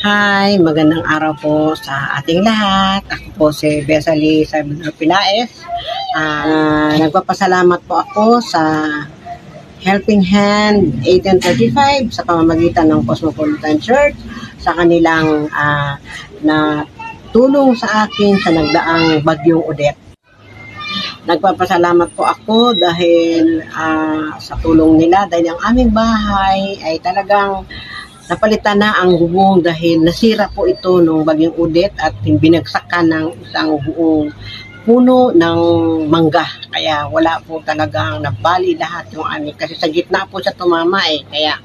Hi, magandang araw po sa ating lahat. Ako po si Besalie Salvador Pilaes. Nagpapasalamat po ako sa Helping Hand 1835 sa pamamagitan ng Cosmopolitan Church sa kanilang na tulong sa akin sa nagdaang Bagyong Odette. Nagpapasalamat po ako dahil sa tulong nila dahil ang aming bahay ay talagang napalitan na ang bubong dahil nasira po ito nung Bagyong Odette at binagsakan ng isang buong puno ng mangga. Kaya wala po talagang nabali lahat yung amin kasi sa gitna po siya tumama Kaya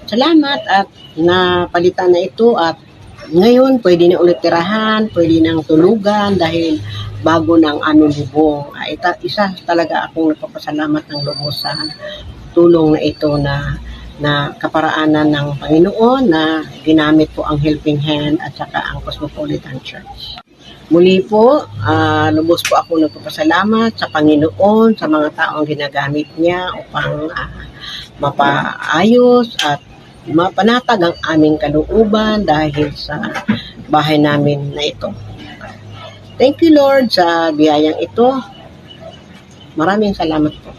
salamat at napalitan na ito at ngayon pwede na ulit tirahan, pwede nang tulugan dahil bago ng aming bubong. Isa talaga akong nagpapasalamat ng lubos sa tulong na ito na kaparaanan ng Panginoon na ginamit po ang Helping Hand at saka ang Cosmopolitan Church. Muli po, lubos po ako nagpapasalamat sa Panginoon, sa mga taong ginagamit niya upang mapaayos at mapanatag ang aming kalooban dahil sa bahay namin na ito. Thank you Lord sa biyayang ito. Maraming salamat po.